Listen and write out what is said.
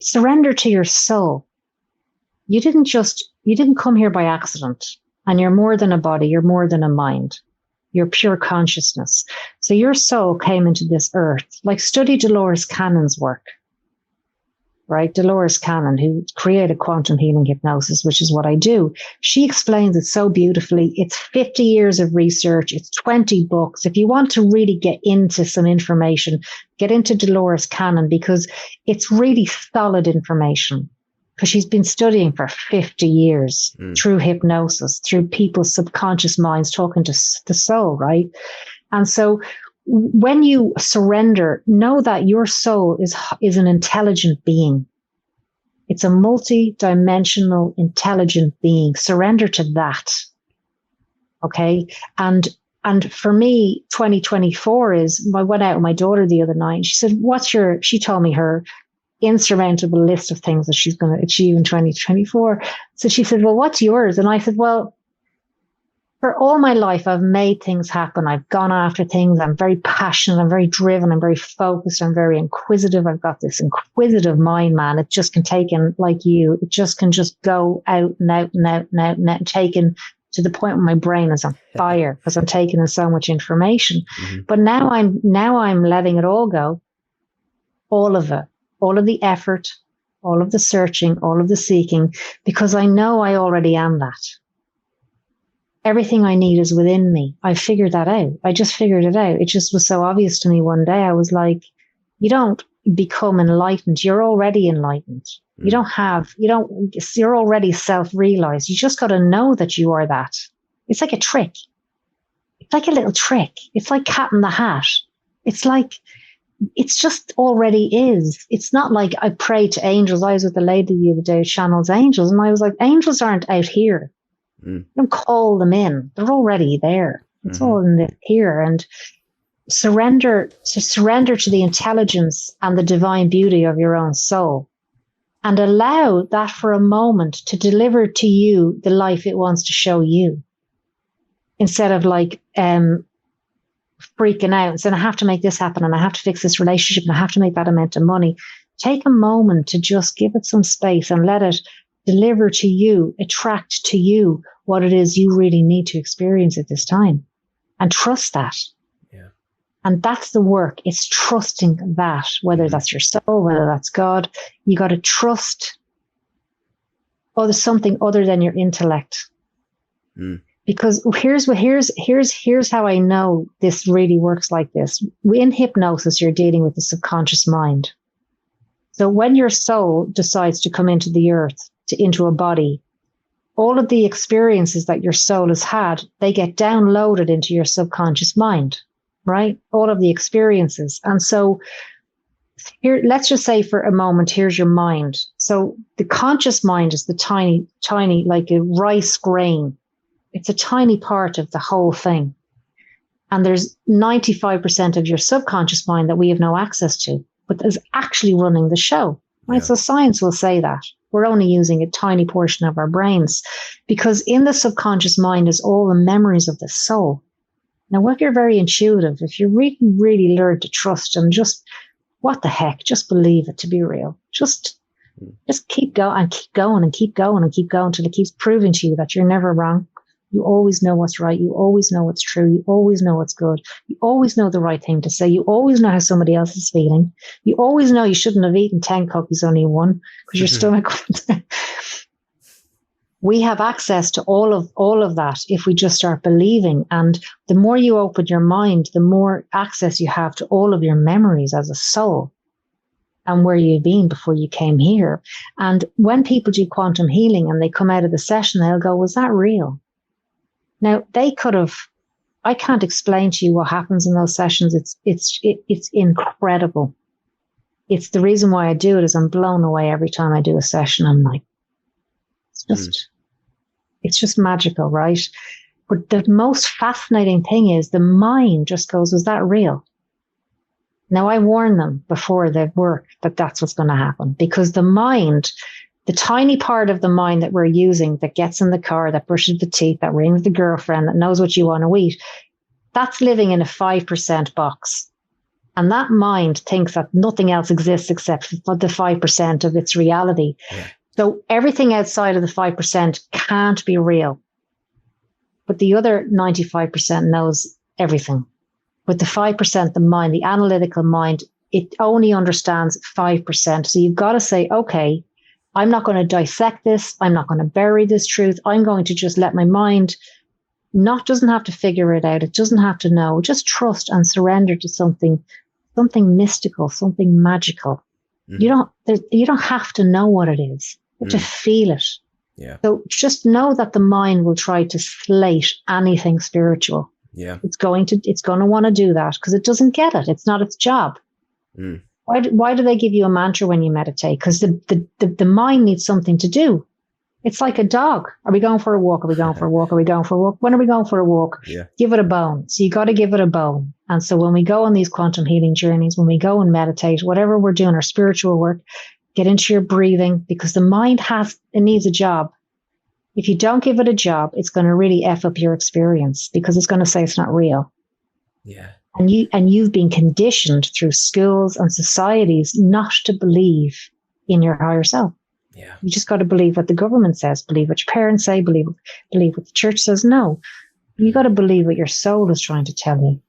Surrender to your soul. You didn't come here by accident, and you're more than a body. You're more than a mind. You're pure consciousness. So your soul came into this earth. Like, study Dolores Cannon's work, right? Dolores Cannon, who created quantum healing hypnosis, which is what I do. She explains it so beautifully. It's 50 years of research. It's 20 books. If you want to really get into some information, get into Dolores Cannon, because it's really solid information. Because she's been studying for 50 years through hypnosis, through people's subconscious minds, talking to the soul, right? And so when you surrender, know that your soul is an intelligent being. It's a multi-dimensional, intelligent being. Surrender to that. Okay? And for me, 2024 is, I went out with my daughter the other night, and she said, she told me her insurmountable list of things that she's going to achieve in 2024. So she said, well, what's yours? And I said, well, for all my life, I've made things happen. I've gone after things. I'm very passionate. I'm very driven. I'm very focused. I'm very inquisitive. I've got this inquisitive mind, man. It just can take in, like you, it just can just go out and out and out and out and out, and taken to the point where my brain is on fire because I'm taking in so much information. Mm-hmm. But now I'm letting it all go. All of it. All of the effort, all of the searching, all of the seeking, because I know I already am that. Everything I need is within me. I figured that out. I just figured it out. It just was so obvious to me one day. I was like, you don't become enlightened. You're already enlightened. You're already self-realized. You just got to know that you are that. It's like a trick. It's like a little trick. It's like Cat in the Hat. It's just already is. It's not like I pray to angels. I was with the lady the other day who channels angels, and I was like, angels aren't out here. Don't call them in. They're already there. It's all in here. And surrender to the intelligence and the divine beauty of your own soul, and allow that for a moment to deliver to you the life it wants to show you, instead of like, freaking out and saying, I have to make this happen, and I have to fix this relationship, and I have to make that amount of money. Take a moment to just give it some space and let it deliver to you, attract to you what it is you really need to experience at this time. And trust that. Yeah. And that's the work. It's trusting that, whether that's your soul, whether that's God. You got to trust something other than your intellect. Because here's how I know this really works like this. In hypnosis, you're dealing with the subconscious mind. So when your soul decides to come into the earth, into a body, all of the experiences that your soul has had, they get downloaded into your subconscious mind, right? All of the experiences. And so here, let's just say for a moment, here's your mind. So the conscious mind is the tiny, like a rice grain. It's a tiny part of the whole thing. And there's 95% of your subconscious mind that we have no access to, but is actually running the show. Right? Yeah. So science will say that. We're only using a tiny portion of our brains, because in the subconscious mind is all the memories of the soul. Now, if you're very intuitive, if you really, really learn to trust and just, what the heck, just believe it to be real. Just keep going and keep going and keep going and keep going until it keeps proving to you that you're never wrong. You always know what's right. You always know what's true. You always know what's good. You always know the right thing to say. You always know how somebody else is feeling. You always know you shouldn't have eaten 10 cookies, only one, because your stomach. We have access to all of that if we just start believing. And the more you open your mind, the more access you have to all of your memories as a soul and where you've been before you came here. And when people do quantum healing and they come out of the session, they'll go, was that real? Now, I can't explain to you what happens in those sessions. It's incredible. It's the reason why I do it, is I'm blown away every time I do a session. I'm like, it's just magical, right? But the most fascinating thing is the mind just goes, was that real? Now, I warn them before they work that that's what's going to happen, because the mind, the tiny part of the mind that we're using, that gets in the car, that brushes the teeth, that rings the girlfriend, that knows what you want to eat, that's living in a 5% box. And that mind thinks that nothing else exists except for the 5% of its reality. Yeah. So everything outside of the 5% can't be real. But the other 95% knows everything. But the 5%, the mind, the analytical mind, it only understands 5%. So you've got to say, okay, I'm not going to dissect this. I'm not going to bury this truth. I'm going to just let my mind doesn't have to figure it out. It doesn't have to know. Just trust and surrender to something mystical, something magical. Mm-hmm. You don't have to know what it is. You have to feel it. Yeah. So just know that the mind will try to slate anything spiritual. Yeah. It's going to want to do that because it doesn't get it. It's not its job. Mm. Why do they give you a mantra when you meditate? Because the mind needs something to do. It's like a dog. Are we going for a walk? Are we going for a walk? Are we going for a walk? When are we going for a walk? Yeah. Give it a bone. So you got to give it a bone. And so when we go on these quantum healing journeys, when we go and meditate, whatever we're doing, our spiritual work, get into your breathing because the mind needs a job. If you don't give it a job, it's going to really F up your experience because it's going to say it's not real. Yeah. And you've been conditioned through schools and societies not to believe in your higher self. Yeah. You just got to believe what the government says, believe what your parents say, believe what the church says. No, you got to believe what your soul is trying to tell you.